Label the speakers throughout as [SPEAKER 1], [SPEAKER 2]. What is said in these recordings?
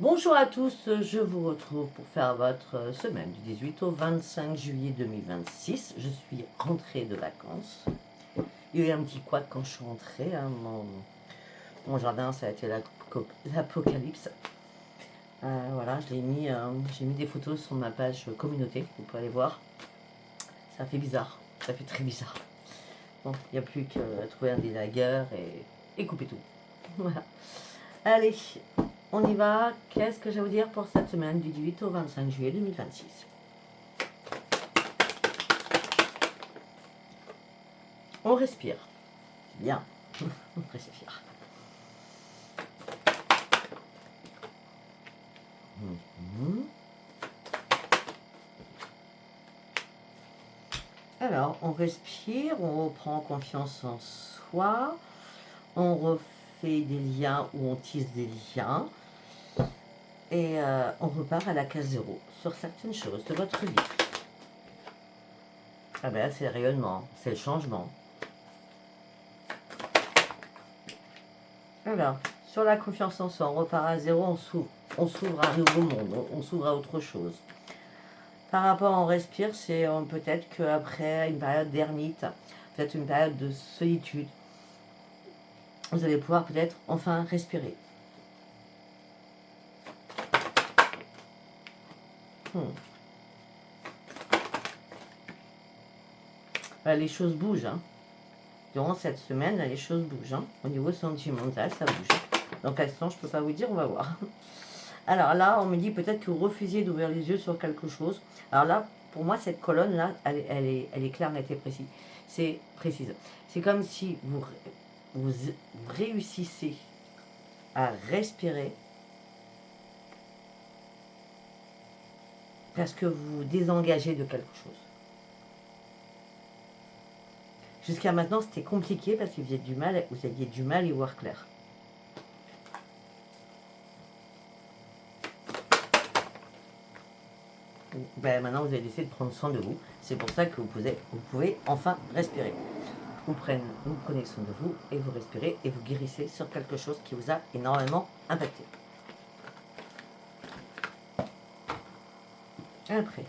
[SPEAKER 1] Bonjour à tous, je vous retrouve pour faire votre semaine du 18 au 25 juillet 2026. Je suis rentrée de vacances. Il y a eu un petit couac quand je suis rentrée, hein. Mon jardin, ça a été l'apocalypse. Voilà, j'ai mis des photos sur ma page communauté, vous pouvez aller voir. Ça fait bizarre, ça fait très bizarre. Bon, il n'y a plus qu'à trouver un délagueur et couper tout. Voilà. Allez, on y va. Qu'est-ce que j'ai à vous dire pour cette semaine du 18 au 25 juillet 2026? On respire. Bien. On respire. Alors, on respire, on reprend confiance en soi, on refait des liens ou on tisse des liens et on repart à la case zéro sur certaines choses de votre vie. Ah ben c'est le rayonnement, c'est le changement. Alors, sur la confiance en soi, on repart à zéro, on s'ouvre à un nouveau monde, on s'ouvre à autre chose. Par rapport à on respire, c'est peut-être qu'après une période d'ermite, peut-être une période de solitude, vous allez pouvoir peut-être enfin respirer. Les choses bougent. Hein. Durant cette semaine, les choses bougent. Hein. Au niveau sentimental, ça bouge. Dans quel sens, je ne peux pas vous dire, on va voir. Alors là, on me dit peut-être que vous refusiez d'ouvrir les yeux sur quelque chose. Alors là, pour moi, cette colonne-là, elle est claire, nette et précise. C'est précise. C'est comme si vous réussissez à respirer parce que vous vous désengagez de quelque chose. Jusqu'à maintenant, c'était compliqué parce que vous aviez du mal à y voir clair. Ben, maintenant, vous avez décidé de prendre soin de vous. C'est pour ça que vous pouvez enfin respirer. Vous prenez soin de vous et vous respirez et vous guérissez sur quelque chose qui vous a énormément impacté. Après,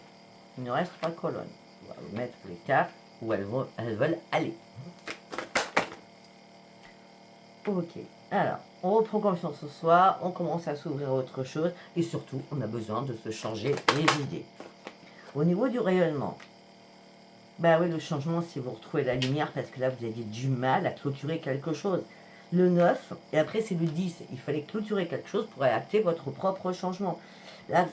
[SPEAKER 1] il nous reste 3 colonnes. On va vous mettre les cartes où elles veulent aller. Ok, alors, on reprend confiance en soi, on commence à s'ouvrir à autre chose et surtout, on a besoin de se changer les idées. Au niveau du rayonnement, bah oui, le changement, c'est vous retrouvez la lumière parce que là, vous aviez du mal à clôturer quelque chose. Le 9, et après c'est le 10, il fallait clôturer quelque chose pour acter votre propre changement. Là,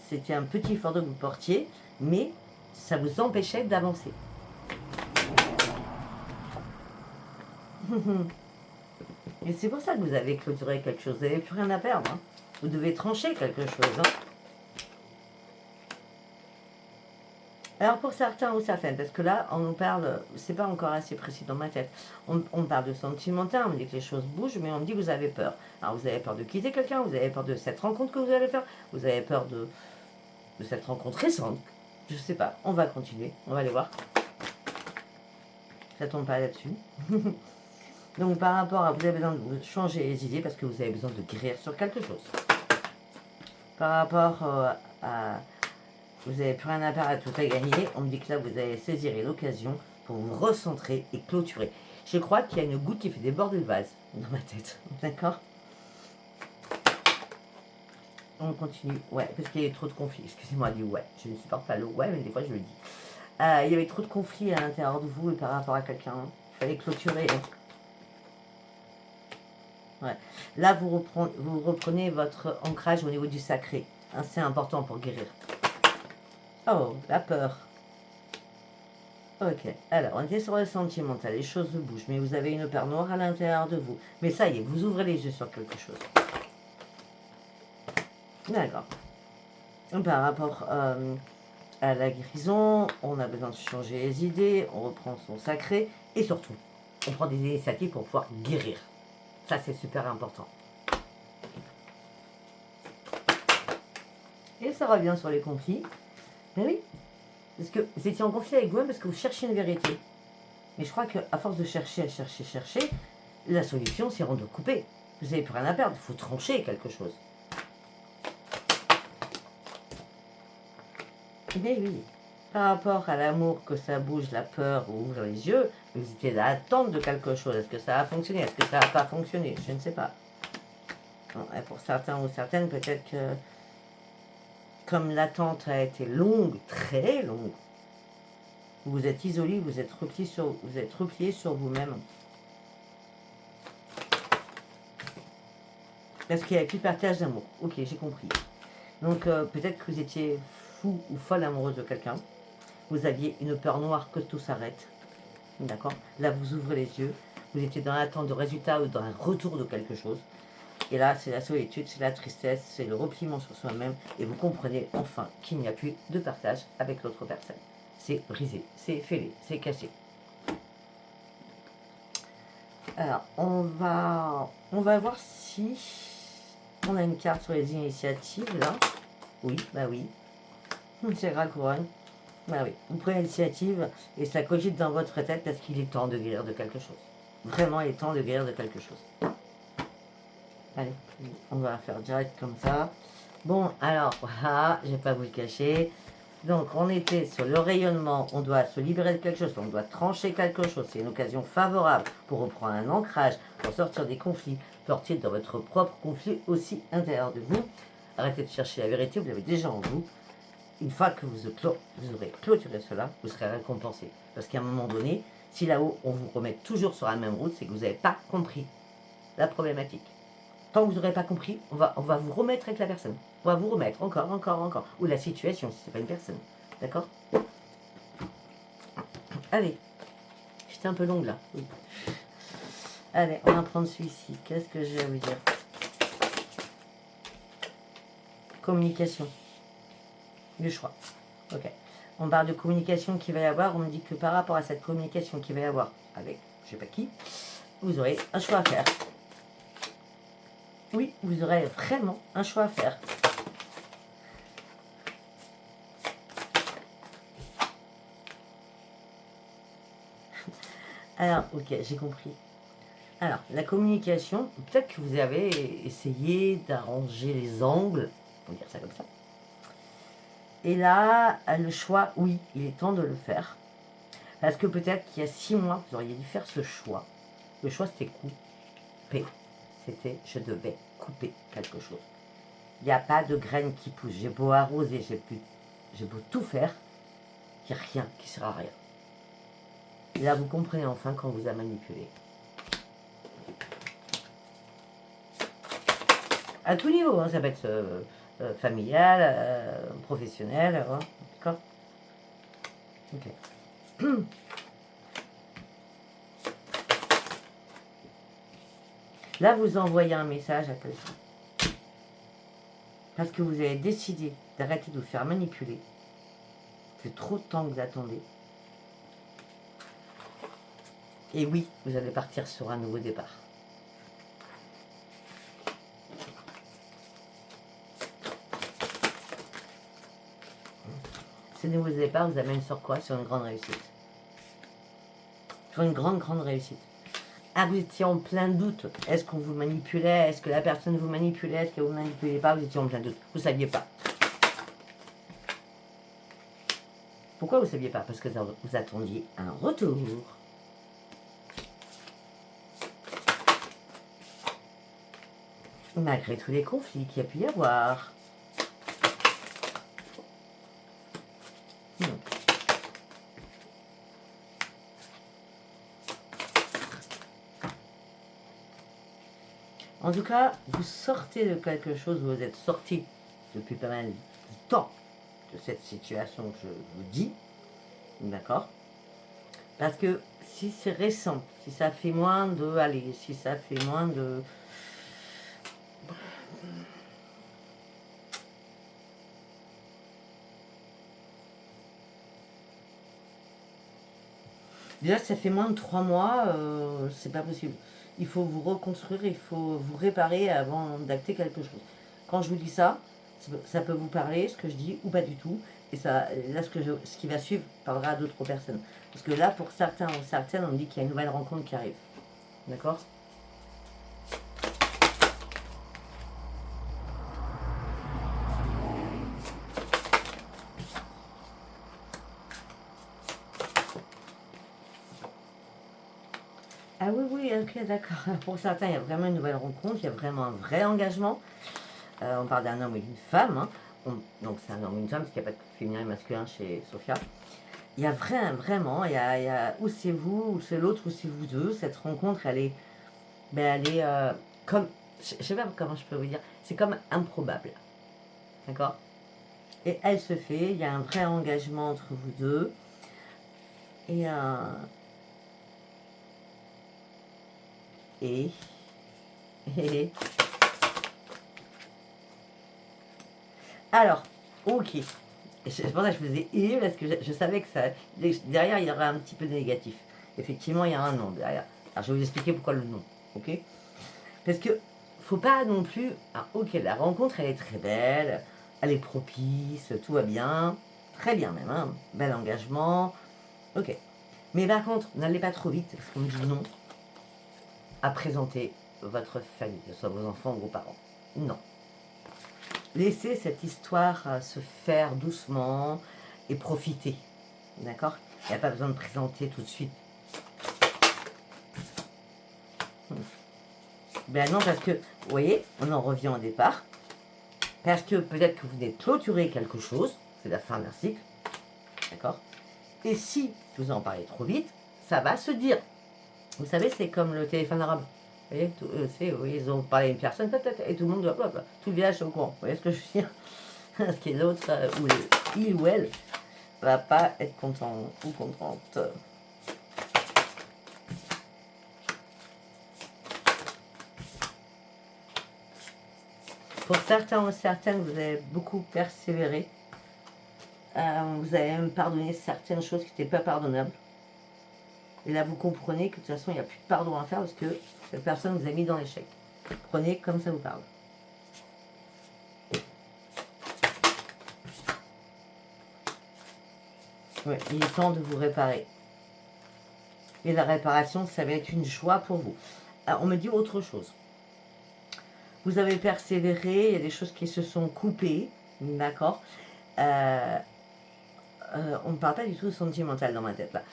[SPEAKER 1] c'était un petit fardeau que vous portiez, mais ça vous empêchait d'avancer. Et c'est pour ça que vous avez clôturé quelque chose. Vous n'avez plus rien à perdre. Hein. Vous devez trancher quelque chose. Hein. Alors pour certains ou certaines, parce que là, on nous parle, c'est pas encore assez précis dans ma tête, on parle de sentimental, on me dit que les choses bougent, mais on me dit que vous avez peur. Alors vous avez peur de quitter quelqu'un, vous avez peur de cette rencontre que vous allez faire, vous avez peur de cette rencontre récente, je sais pas, on va continuer, on va aller voir. Ça tombe pas là-dessus. Donc par rapport à, vous avez besoin de changer les idées parce que vous avez besoin de guérir sur quelque chose. Par rapport à... Vous n'avez plus rien à perdre, tout à gagner. On me dit que là, vous allez saisir l'occasion pour vous recentrer et clôturer. Je crois qu'il y a une goutte qui fait déborder le vase dans ma tête. D'accord? On continue. Ouais, parce qu'il y avait trop de conflits. Excusez-moi du ouais. Je ne supporte pas le ouais, mais des fois, je le dis. Il y avait trop de conflits à l'intérieur de vous et par rapport à quelqu'un. Il fallait clôturer. Ouais. Là, vous reprenez votre ancrage au niveau du sacré. Hein, c'est important pour guérir. Oh, la peur. Ok, alors on était sur le sentimental, les choses bougent, mais vous avez une peur noire à l'intérieur de vous. Mais ça y est, vous ouvrez les yeux sur quelque chose. D'accord. Par rapport à la guérison, on a besoin de changer les idées, on reprend son sacré, et surtout, on prend des initiatives pour pouvoir guérir. Ça, c'est super important. Et ça revient sur les conflits. Ben oui, parce que vous étiez en conflit avec vous-même parce que vous cherchez une vérité. Mais je crois qu'à force de chercher, la solution, c'est de couper. Vous n'avez plus rien à perdre, il faut trancher quelque chose. Mais oui, par rapport à l'amour, que ça bouge, la peur ou ouvre les yeux, vous étiez dans l'attente de quelque chose. Est-ce que ça a fonctionné? Est-ce que ça n'a pas fonctionné? Je ne sais pas. Bon, et pour certains ou certaines, peut-être que comme l'attente a été longue, très longue, vous vous êtes isolé, vous êtes replié sur vous-même. Parce qu'il n'y a plus de partage d'amour. Ok, j'ai compris. Donc peut-être que vous étiez fou ou folle amoureuse de quelqu'un. Vous aviez une peur noire que tout s'arrête. D'accord? Là, vous ouvrez les yeux. Vous étiez dans l'attente de résultats ou dans un retour de quelque chose. Et là, c'est la solitude, c'est la tristesse, c'est le repliement sur soi-même. Et vous comprenez enfin qu'il n'y a plus de partage avec l'autre personne. C'est brisé, c'est fêlé, c'est cassé. Alors, on va voir si on a une carte sur les initiatives, là. Oui, bah oui. C'est la couronne. Bah oui, vous prenez l'initiative et ça cogite dans votre tête parce qu'il est temps de guérir de quelque chose. Vraiment, il est temps de guérir de quelque chose. Allez, on va faire direct comme ça. Bon, alors, voilà, je ne vais pas vous le cacher. Donc, on était sur le rayonnement, on doit se libérer de quelque chose, on doit trancher quelque chose. C'est une occasion favorable pour reprendre un ancrage, pour sortir des conflits, sortir de votre propre conflit aussi intérieur de vous. Arrêtez de chercher la vérité, vous l'avez déjà en vous. Une fois que vous aurez clôturé cela, vous serez récompensé. Parce qu'à un moment donné, si là-haut, on vous remet toujours sur la même route, c'est que vous n'avez pas compris la problématique. Tant que vous n'aurez pas compris, on va vous remettre avec la personne. On va vous remettre encore. Ou la situation, si ce n'est pas une personne. D'accord? Allez. J'étais un peu longue là. Oui. Allez, on va prendre celui-ci. Qu'est-ce que je vais vous dire? Communication. Le choix. Ok. On parle de communication qu'il va y avoir. On me dit que par rapport à cette communication qu'il va y avoir avec je ne sais pas qui, vous aurez un choix à faire. Oui, vous aurez vraiment un choix à faire. Alors, ok, j'ai compris. Alors, la communication, peut-être que vous avez essayé d'arranger les angles, on va dire ça comme ça. Et là, le choix, oui, il est temps de le faire. Parce que peut-être qu'il y a 6 mois, vous auriez dû faire ce choix. Le choix, c'était couper. C'était, je devais couper quelque chose. Il n'y a pas de graines qui poussent. J'ai beau arroser, j'ai beau tout faire, il n'y a rien qui sert à rien. Et là, vous comprenez enfin quand on vous a manipulé. À tout niveau, hein, ça peut être familial, professionnel, hein, d'accord? Ok. Là, vous envoyez un message à quelqu'un. Parce que vous avez décidé d'arrêter de vous faire manipuler. C'est trop de temps que vous attendez. Et oui, vous allez partir sur un nouveau départ. Ce nouveau départ vous amène sur quoi? Sur une grande réussite. Sur une grande réussite. Ah, vous étiez en plein doute. Est-ce qu'on vous manipulait? Est-ce que la personne vous manipulait? Est-ce qu'elle vous manipulait pas? Vous étiez en plein doute. Vous ne saviez pas. Pourquoi vous ne saviez pas? Parce que vous attendiez un retour. Malgré tous les conflits qu'il y a pu y avoir. En tout cas, vous sortez de quelque chose, vous êtes sorti depuis pas mal de temps de cette situation que je vous dis, d'accord? Parce que si c'est récent, si ça fait moins de, allez, si ça fait moins de... Déjà, ça fait moins de 3 mois, c'est pas possible. Il faut vous reconstruire, il faut vous réparer avant d'acter quelque chose. Quand je vous dis ça, ça peut vous parler, ce que je dis, ou pas du tout. Et ça, là, ce qui va suivre parlera à d'autres personnes. Parce que là, pour certains ou certaines, on me dit qu'il y a une nouvelle rencontre qui arrive. D'accord? oui, oui, ok, d'accord. Pour certains, il y a vraiment une nouvelle rencontre, il y a vraiment un vrai engagement. On parle d'un homme et d'une femme, hein. Donc c'est un homme et une femme, parce qu'il n'y a pas de féminin et masculin chez Sophia. Il y a vraiment, il y a ou c'est vous, ou c'est l'autre, ou c'est vous deux. Cette rencontre, elle est comme, je sais pas comment je peux vous dire, c'est comme improbable, d'accord? Et elle se fait, il y a un vrai engagement entre vous deux. Et et, et alors, ok. C'est pour ça que je faisais et parce que je savais que ça, derrière il y aurait un petit peu de négatif. Effectivement, il y a un nom derrière. Alors je vais vous expliquer pourquoi le nom, ok? Parce que faut pas non plus. Ah, ok, la rencontre elle est très belle, elle est propice, tout va bien, très bien même, hein, bel engagement, ok. Mais par contre, n'allez pas trop vite, parce qu'on me dit non à présenter votre famille, que ce soit vos enfants ou vos parents. Non. Laissez cette histoire se faire doucement et profiter. D'accord? Il n'y a pas besoin de présenter tout de suite. Ben non, parce que, vous voyez, on en revient au départ. Parce que peut-être que vous venez de clôturer quelque chose, c'est la fin d'un cycle, d'accord? Et si vous en parlez trop vite, ça va se dire. Vous savez, c'est comme le téléphone arabe. Vous voyez, ils ont parlé à une personne, peut-être, et tout le monde doit, tout le village est au courant. Vous voyez ce que je veux dire? Parce que l'autre, ou il ou elle, va pas être content ou contente. Pour certains ou certaines, vous avez beaucoup persévéré. Vous avez même pardonné certaines choses qui n'étaient pas pardonnables. Et là, vous comprenez que de toute façon, il n'y a plus de pardon à faire parce que cette personne vous a mis dans l'échec. Prenez comme ça vous parle. Ouais, il est temps de vous réparer. Et la réparation, ça va être une joie pour vous. Alors, on me dit autre chose. Vous avez persévéré, il y a des choses qui se sont coupées, d'accord? On ne parle pas du tout sentimental dans ma tête là.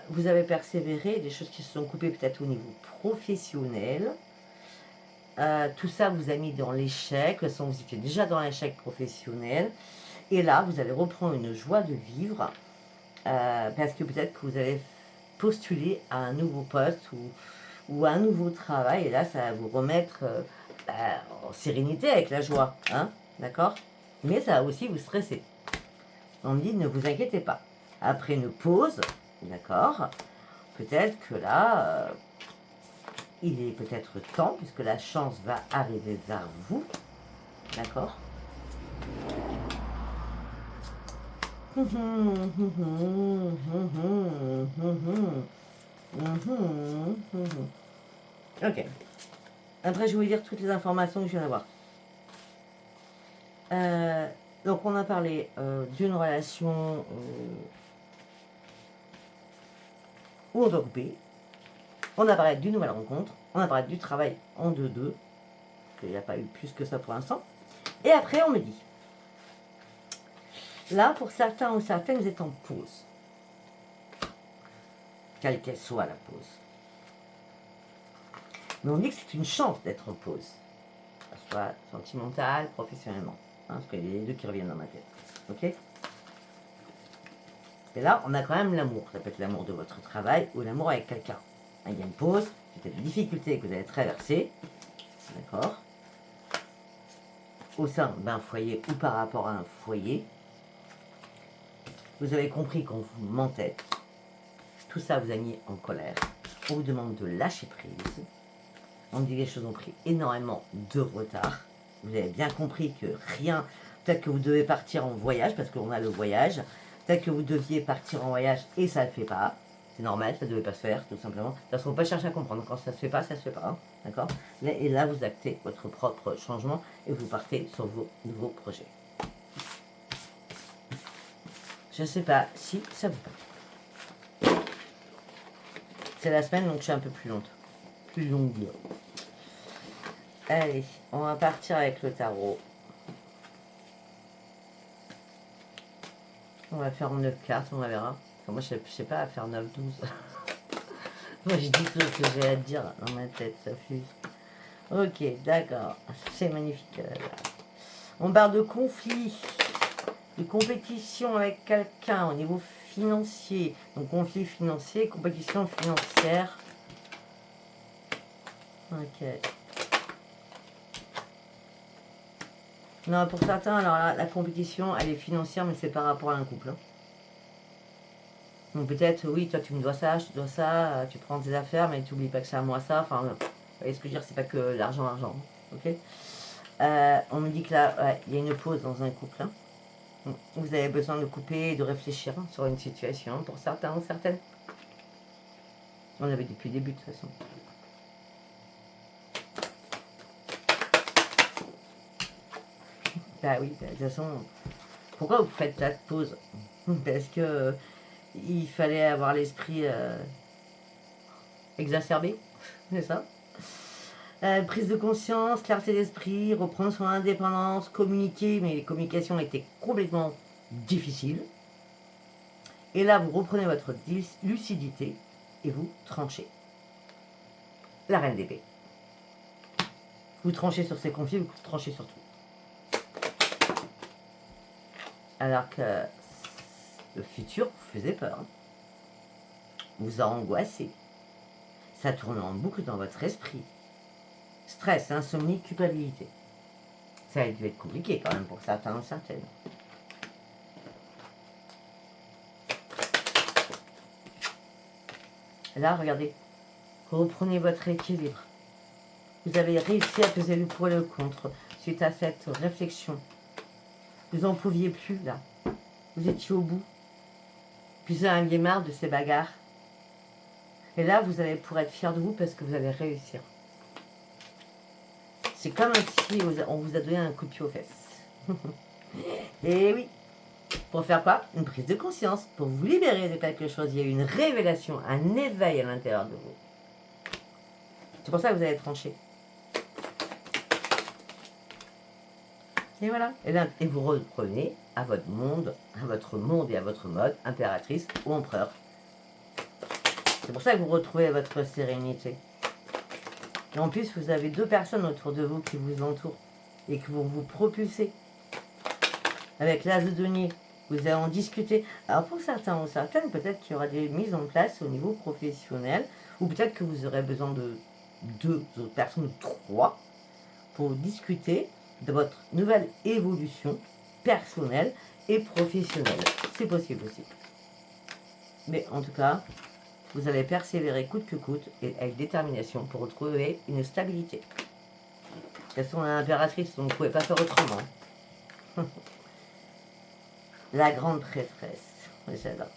[SPEAKER 1] Vous avez persévéré, des choses qui se sont coupées peut-être au niveau professionnel. Tout ça vous a mis dans l'échec, vous étiez déjà dans l'échec professionnel. Et là, vous allez reprendre une joie de vivre parce que peut-être que vous avez postulé à un nouveau poste ou à un nouveau travail. Et là, ça va vous remettre en sérénité avec la joie. Hein, d'accord? Mais ça va aussi vous stresser. On me dit ne vous inquiétez pas. Après une pause, d'accord, peut-être que là, il est peut-être temps, puisque la chance va arriver vers vous, d'accord. Ok. Après, je vais vous dire toutes les informations que je viens d'avoir. Donc, on a parlé d'une relation où on doit couper. On a parlé d'une nouvelle rencontre. On a parlé du travail en 2-2. Il n'y a pas eu plus que ça pour l'instant. Et après, on me dit, là, pour certains ou certaines, vous êtes en pause. Quelle qu'elle soit la pause. Mais on dit que c'est une chance d'être en pause. Que ce soit sentimentale, professionnellement. Hein, parce qu'il y a les deux qui reviennent dans ma tête. Ok? Et là, on a quand même l'amour. Ça peut être l'amour de votre travail ou l'amour avec quelqu'un. Il y a une pause, peut-être des difficultés que vous avez traversées. D'accord? Au sein d'un foyer ou par rapport à un foyer. Vous avez compris qu'on vous mentait. Tout ça vous a mis en colère. On vous demande de lâcher prise. On dit que les choses ont pris énormément de retard. Vous avez bien compris que rien... Peut-être que vous devez partir en voyage, parce qu'on a le voyage. Peut-être que vous deviez partir en voyage et ça ne le fait pas. C'est normal, ça ne devait pas se faire, tout simplement. Parce qu'on ne peut pas chercher à comprendre. Quand ça ne se fait pas, ça ne se fait pas. Hein, d'accord? Et là, vous actez votre propre changement et vous partez sur vos nouveaux projets. Je ne sais pas si ça vous parle. C'est la semaine, donc je suis un peu plus lente. Plus longue. Allez, on va partir avec le tarot. On va faire 9 cartes, on verra. Enfin, moi, je sais pas faire 9, 12. Moi, je dis tout ce que j'ai à dire dans ma tête, ça fuse. Ok, d'accord. C'est magnifique. On parle de conflit, de compétition avec quelqu'un au niveau financier. Donc, conflit financier, compétition financière. Ok. Non, pour certains, alors là, la compétition, elle est financière, mais c'est par rapport à un couple. Hein. Donc peut-être, oui, toi tu me dois ça, je te dois ça, tu prends tes affaires, mais tu n'oublies pas que c'est à moi ça. Enfin, vous voyez ce que je veux dire, c'est pas que l'argent, ok. On me dit que là, ouais, il y a une pause dans un couple. Hein. Vous avez besoin de couper et de réfléchir hein, sur une situation, pour certains ou certaines. On l'avait depuis le début de toute façon. Bah oui, bah, de toute façon, pourquoi vous faites la pause? Parce que il fallait avoir l'esprit exacerbé, c'est ça. Prise de conscience, clarté d'esprit, reprendre son indépendance, communiquer, mais les communications étaient complètement difficiles. Et là, vous reprenez votre lucidité et vous tranchez. La reine d'épée. Vous tranchez sur ces conflits, vous tranchez sur tout. Alors que le futur vous faisait peur. Hein. Vous a angoissé. Ça tourne en boucle dans votre esprit. Stress, insomnie, culpabilité. Ça a dû être compliqué quand même pour certains ou certaines. Là, regardez, reprenez votre équilibre. Vous avez réussi à peser le pour et le contre suite à cette réflexion. Vous n'en pouviez plus, là. Vous étiez au bout. Puis vous en aviez marre de ces bagarres. Et là, vous allez pour être fier de vous parce que vous allez réussir. C'est comme si on vous a donné un coup de pied aux fesses. Et oui. Pour faire quoi? Une prise de conscience. Pour vous libérer de quelque chose. Il y a eu une révélation, un éveil à l'intérieur de vous. C'est pour ça que vous allez trancher. Et voilà. Et vous reprenez à votre monde et à votre mode, impératrice ou empereur. C'est pour ça que vous retrouvez votre sérénité. Et en plus, vous avez 2 personnes autour de vous qui vous entourent et qui vont vous propulser. Avec l'as de denier, vous allez en discuter. Alors pour certains ou certaines, peut-être qu'il y aura des mises en place au niveau professionnel, ou peut-être que vous aurez besoin de 2 autres personnes, ou 3, pour discuter de votre nouvelle évolution personnelle et professionnelle. C'est possible aussi. Mais en tout cas, vous allez persévérer coûte que coûte et avec détermination pour retrouver une stabilité. Elles sont l'impératrice, donc vous ne pouvez pas faire autrement. La grande prêtresse, j'adore.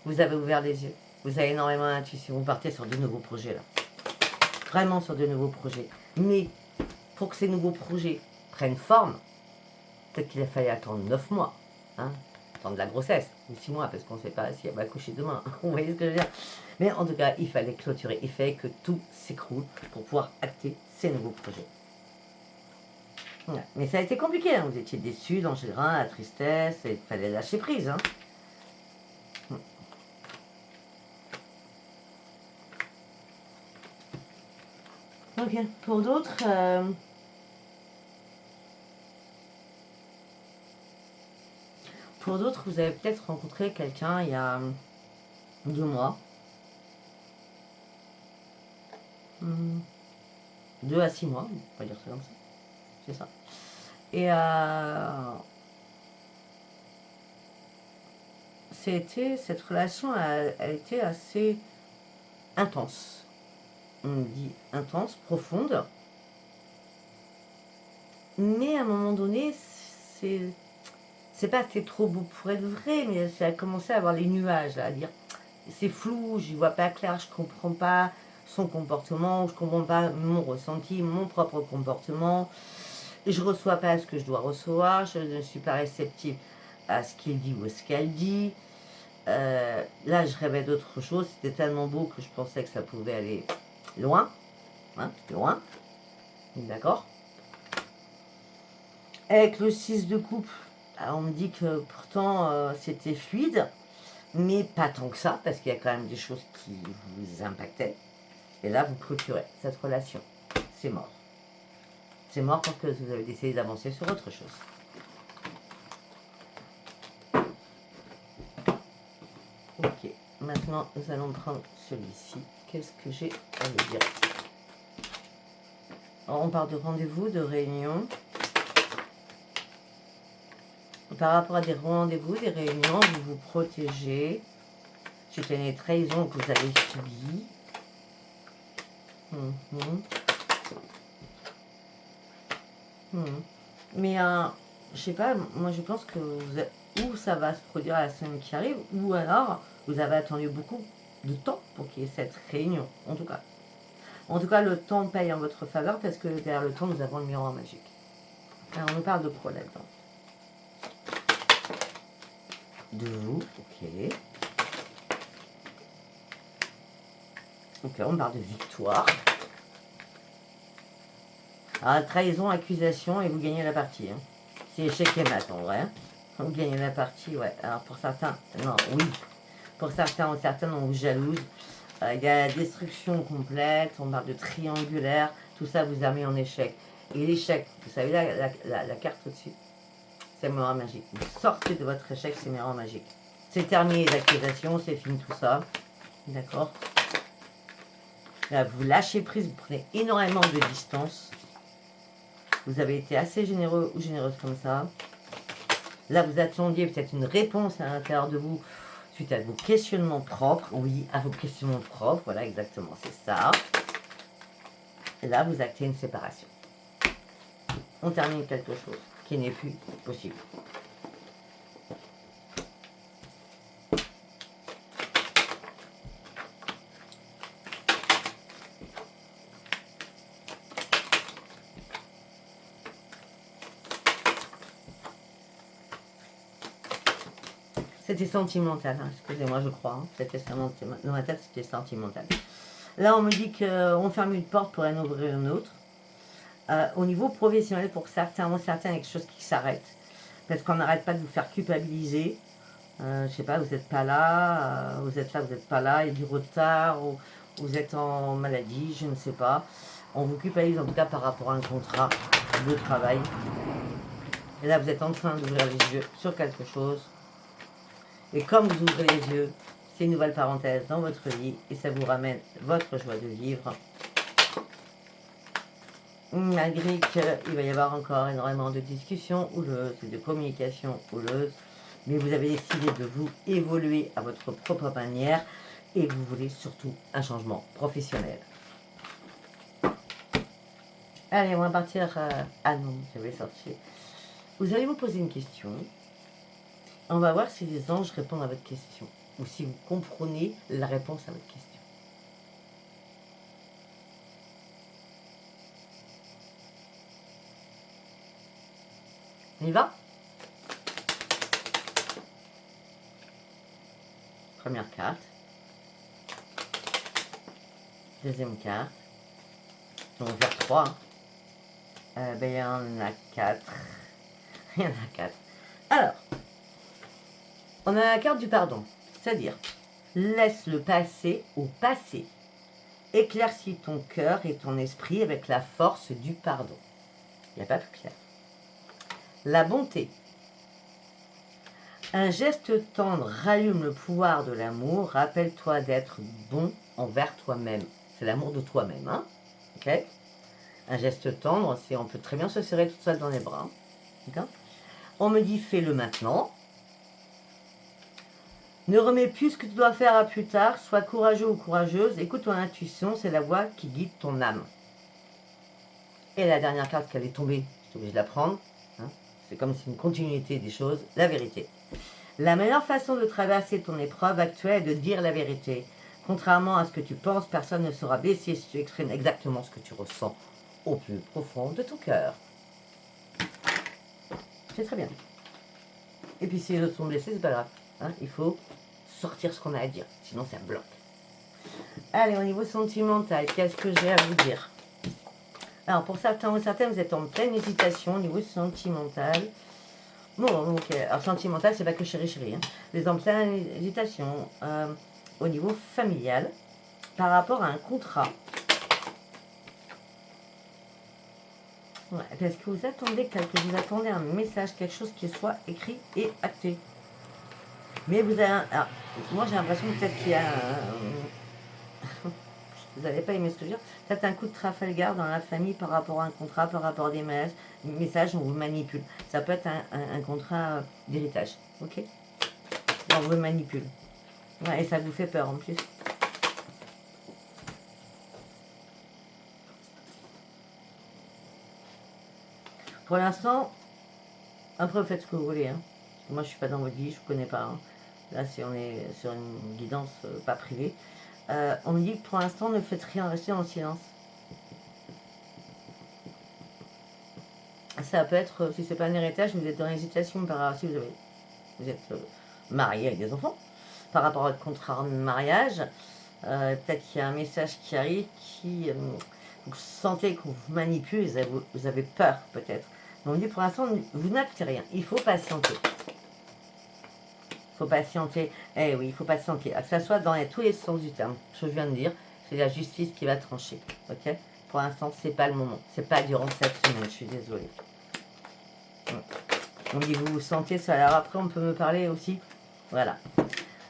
[SPEAKER 1] Vous avez ouvert les yeux, vous avez énormément d'intuition, vous partez sur de nouveaux projets là. Vraiment sur de nouveaux projets. Mais pour que ces nouveaux projets prennent forme, peut-être qu'il a fallu attendre 9 mois. Hein, attendre la grossesse, ou 6 mois, parce qu'on ne sait pas si elle va accoucher demain. Vous voyez ce que je veux dire? Mais en tout cas, il fallait clôturer, il fallait que tout s'écroule pour pouvoir acter ces nouveaux projets. Ouais. Mais ça a été compliqué, hein. Vous étiez déçus, dans le chagrin, la tristesse, et il fallait lâcher prise. Hein. Ok, pour d'autres, vous avez peut-être rencontré quelqu'un il y a 2 mois. 2 à 6 mois, on va dire ça comme ça. C'est ça. Et cette relation a été assez intense. On dit intense, profonde. Mais à un moment donné, c'est pas que c'est trop beau pour être vrai, mais ça a commencé à avoir les nuages, là, à dire c'est flou, j'y vois pas clair, je comprends pas son comportement, je comprends pas mon ressenti, mon propre comportement, je reçois pas ce que je dois recevoir, je ne suis pas réceptive à ce qu'il dit ou à ce qu'elle dit. Là, je rêvais d'autre chose, c'était tellement beau que je pensais que ça pouvait aller loin, hein, loin, d'accord. Avec le 6 de coupe, on me dit que pourtant c'était fluide, mais pas tant que ça, parce qu'il y a quand même des choses qui vous impactaient. Et là, vous clôturez cette relation. C'est mort. C'est mort parce que vous avez décidé d'avancer sur autre chose. Ok, maintenant nous allons prendre celui-ci. Qu'est-ce que j'ai à vous dire? Alors, on parle de rendez-vous, de réunion. Par rapport à des rendez-vous, des réunions, vous vous protégez suite à une trahison que vous avez subie. Mais je sais pas, moi je pense que ou ça va se produire à la semaine qui arrive, ou alors vous avez attendu beaucoup de temps pour qu'il y ait cette réunion, en tout cas. En tout cas, le temps paye en votre faveur parce que derrière le temps, nous avons le miroir magique. Alors, on nous parle de quoi là-dedans? De vous, ok. Ok, on parle de victoire. Alors, trahison, accusation, et vous gagnez la partie. Hein. C'est échec et mat, en vrai. Vous gagnez la partie, ouais. Alors, pour certains, non, oui. Pour certains ou certaines, on vous jalouse. Il y a la destruction complète, on parle de triangulaire. Tout ça vous a mis en échec. Et l'échec, vous savez, la carte au-dessus, c'est le miroir magique. Vous sortez de votre échec, c'est le miroir magique. C'est terminé les accusations, c'est fini tout ça. D'accord? Là, vous lâchez prise, vous prenez énormément de distance. Vous avez été assez généreux ou généreuse comme ça. Là, vous attendiez peut-être une réponse à l'intérieur de vous suite à vos questionnements propres. Oui, à vos questionnements propres. Voilà, exactement, c'est ça. Et là, vous actez une séparation. On termine quelque chose qui n'est plus possible. C'était sentimental, hein, excusez-moi, je crois. Hein. C'était dans ma tête, c'était sentimental. Là, on me dit qu'on ferme une porte pour en ouvrir une autre. Au niveau professionnel, pour certains, il y a quelque chose qui s'arrête. Parce qu'on n'arrête pas de vous faire culpabiliser. Je sais pas, vous n'êtes pas là, vous êtes là, vous n'êtes pas là, il y a du retard, ou vous êtes en maladie, je ne sais pas. On vous culpabilise en tout cas par rapport à un contrat de travail. Et là, vous êtes en train d'ouvrir les yeux sur quelque chose. Et comme vous ouvrez les yeux, c'est une nouvelle parenthèse dans votre vie et ça vous ramène votre joie de vivre. Malgré qu'il va y avoir encore énormément de discussions houleuses et de communications houleuses, mais vous avez décidé de vous évoluer à votre propre manière et vous voulez surtout un changement professionnel. Allez, on va partir. Ah non, j'avais sorti. Vous allez vous poser une question. On va voir si les anges répondent à votre question ou si vous comprenez la réponse à votre question. On y va? Première carte. Deuxième carte. On va faire 3. Il y en a 4. Il y en a 4. Alors, on a la carte du pardon. C'est-à-dire, laisse le passé au passé. Éclaircis ton cœur et ton esprit avec la force du pardon. Il n'y a pas plus clair. La bonté. Un geste tendre rallume le pouvoir de l'amour. Rappelle-toi d'être bon envers toi-même. C'est l'amour de toi-même, hein? Ok? Un geste tendre, c'est on peut très bien se serrer toute seule dans les bras. D'accord? On me dit fais-le maintenant. Ne remets plus ce que tu dois faire à plus tard. Sois courageux ou courageuse. Écoute ton intuition, c'est la voix qui guide ton âme. Et la dernière carte qu'elle est tombée, je suis obligée de la prendre. Hein? C'est comme si une continuité des choses. La vérité. La meilleure façon de traverser ton épreuve actuelle est de dire la vérité. Contrairement à ce que tu penses, personne ne sera blessé si tu exprimes exactement ce que tu ressens au plus profond de ton cœur. C'est très bien. Et puis si les autres sont blessés, c'est pas grave. Hein? Il faut sortir ce qu'on a à dire, sinon ça bloque. Allez, au niveau sentimental, qu'est-ce que j'ai à vous dire? Alors, pour certains ou certaines, vous êtes en pleine hésitation au niveau sentimental. Bon, ok. Alors, sentimental, c'est pas que chéri chéri. Hein. Les hommes, c'est une hésitation au niveau familial par rapport à un contrat. Ouais, parce que vous attendez vous attendez un message, quelque chose qui soit écrit et acté. Mais vous avez alors, moi j'ai l'impression peut-être qu'il y a vous n'allez pas aimer ce que je veux dire, peut-être un coup de Trafalgar dans la famille par rapport à un contrat, par rapport à des messages, on vous manipule. Ça peut être un contrat d'héritage, ok? Et on vous manipule. Ouais, et ça vous fait peur en plus. Pour l'instant, après vous faites ce que vous voulez. Hein. Moi je suis pas dans votre vie, je ne connais pas. Hein. Là si on est sur une guidance pas privée. On me dit que pour l'instant ne faites rien, restez en silence. Ça peut être, si c'est pas un héritage, vous êtes dans l'hésitation si vous êtes marié avec des enfants, par rapport à votre contrat de mariage, peut-être qu'il y a un message qui arrive qui vous sentez qu'on vous manipule, vous avez peur peut-être. On dit pour l'instant, vous n'actez rien, il faut patienter. Il faut patienter, eh oui, il faut patienter, que ça soit dans tous les sens du terme. Je viens de dire, c'est la justice qui va trancher, ok? Pour l'instant, c'est pas le moment, c'est pas durant cette semaine, je suis désolée. On dit vous vous sentez ça. Alors après, on peut me parler aussi. Voilà.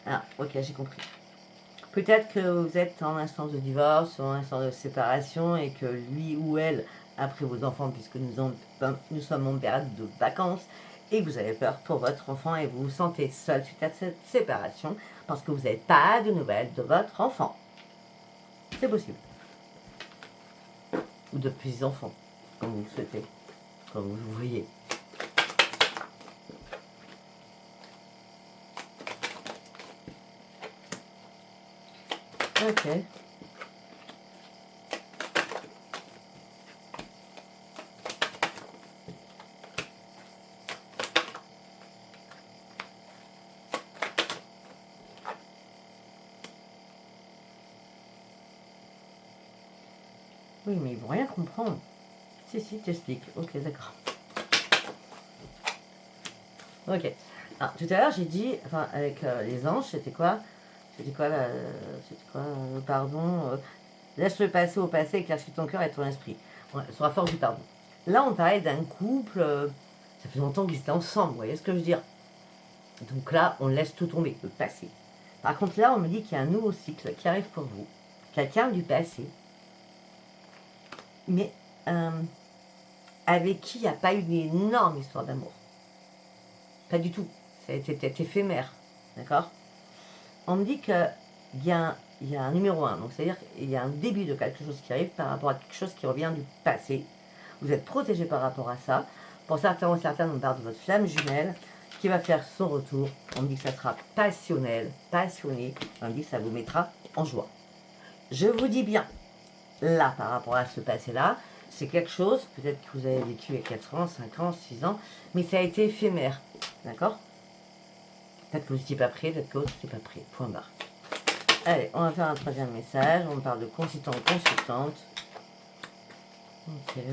[SPEAKER 1] Ah, ok, j'ai compris. Peut-être que vous êtes en instance de divorce ou en instance de séparation et que lui ou elle a pris vos enfants puisque nous sommes en période de vacances et que vous avez peur pour votre enfant et vous vous sentez seul suite à cette séparation parce que vous n'avez pas de nouvelles de votre enfant. C'est possible. Ou de petits-enfants, comme vous le souhaitez, comme vous le voyez. Ok. Oui, mais ils vont rien comprendre. Si, t'expliques. Ok, d'accord. Ok. Alors, tout à l'heure, j'ai dit, enfin, avec les anges, c'était quoi? Pardon. Laisse-le passer au passé, éclaircis ton cœur et ton esprit. Ouais, sur la force du pardon. Là, on parlait d'un couple, ça fait longtemps qu'ils étaient ensemble, vous voyez ce que je veux dire? Donc là, on laisse tout tomber, le passé. Par contre, là, on me dit qu'il y a un nouveau cycle qui arrive pour vous. Quelqu'un du passé, mais avec qui il n'y a pas eu une énorme histoire d'amour. Pas du tout. Ça a été peut-être éphémère. D'accord? On me dit qu'il y a un numéro 1. Donc, c'est-à-dire qu'il y a un début de quelque chose qui arrive par rapport à quelque chose qui revient du passé. Vous êtes protégé par rapport à ça. Pour certains ou certaines, on parle de votre flamme jumelle qui va faire son retour. On me dit que ça sera passionnel, passionné. On me dit que ça vous mettra en joie. Je vous dis bien, là, par rapport à ce passé-là, c'est quelque chose, peut-être que vous avez vécu à 4 ans, 5 ans, 6 ans, mais ça a été éphémère. D'accord? Peut-être que vous n'étiez pas prêt, peut-être que vous n'étiez pas prêt. Point barre. Allez, on va faire un troisième message. On parle de consultant ou consultante. Ok.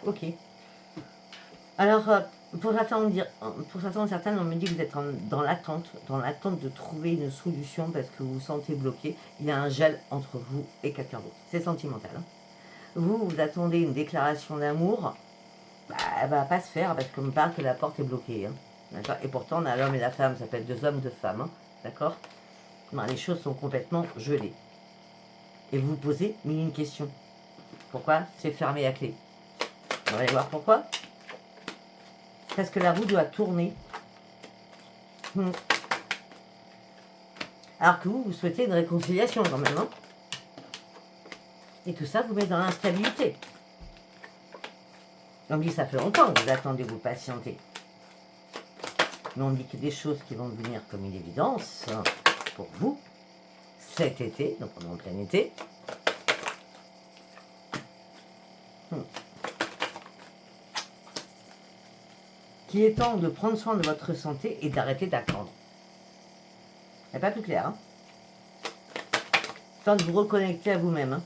[SPEAKER 1] Ok. Alors, pour certains, certaines, on me dit que vous êtes dans l'attente de trouver une solution parce que vous vous sentez bloqué. Il y a un gel entre vous et quelqu'un d'autre. C'est sentimental. Hein. Vous attendez une déclaration d'amour. Bah, elle va pas se faire parce qu'on me parle que la porte est bloquée. Hein. Et pourtant, on a l'homme et la femme. Ça s'appelle deux hommes, deux femmes. Hein. D'accord? Les choses sont complètement gelées. Et vous vous posez mille une question. Pourquoi c'est fermé à clé? On va aller voir pourquoi. Parce que la roue doit tourner. Alors que vous souhaitez une réconciliation quand même. Hein. Et tout ça vous met dans l'instabilité. On dit ça fait longtemps que vous attendez, vous patientez. Mais on dit que des choses qui vont devenir comme une évidence pour vous cet été, donc on est en plein été. Qu'il est temps de prendre soin de votre santé et d'arrêter d'attendre. Elle n'est pas plus claire. Hein. Temps de vous reconnecter à vous-même. Hein.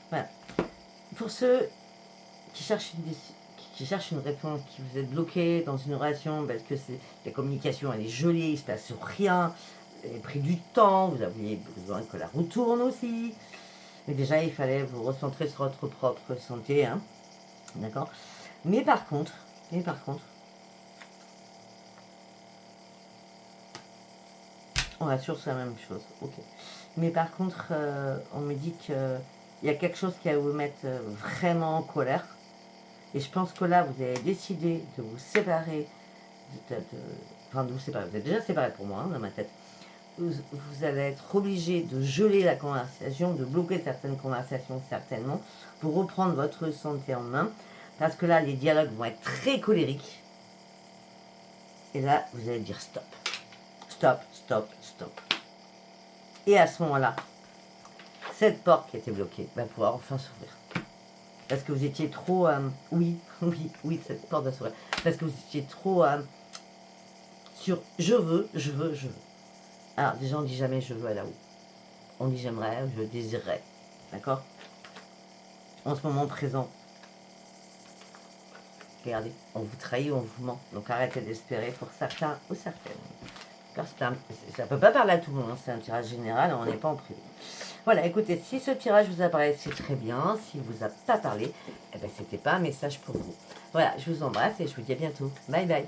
[SPEAKER 1] Voilà. Pour ceux qui cherchent une réponse, qui vous êtes bloqué dans une relation parce que la communication elle est gelée, il ne se passe rien, vous avez pris du temps, vous aviez besoin que la roue tourne aussi. Mais déjà, il fallait vous recentrer sur votre propre santé. Hein. D'accord. Mais par contre, on rassure sur la même chose. Ok. Mais par contre, on me dit qu'il y a quelque chose qui va vous mettre vraiment en colère. Et je pense que là, vous avez décidé de vous séparer. Enfin, de vous séparer. Vous êtes déjà séparés pour moi, hein, dans ma tête. Vous allez être obligé de geler la conversation, de bloquer certaines conversations certainement, pour reprendre votre santé en main. Parce que là, les dialogues vont être très colériques. Et là, vous allez dire stop. Stop, stop, stop. Et à ce moment-là, cette porte qui était bloquée va pouvoir enfin s'ouvrir. Parce que vous étiez trop... oui, cette porte va s'ouvrir. Parce que vous étiez trop sur je veux. Alors, déjà, on ne dit jamais je veux à la haut. On dit j'aimerais, je désirerais. D'accord? En ce moment présent, regardez, on vous trahit, on vous ment. Donc arrêtez d'espérer pour certains ou certaines. Ça ne peut pas parler à tout le monde, hein. C'est un tirage général, on n'est pas en privé. Voilà, écoutez, si ce tirage vous a parlé, c'est très bien. S'il ne vous a pas parlé, eh ben, c'était pas un message pour vous. Voilà, je vous embrasse et je vous dis à bientôt. Bye bye.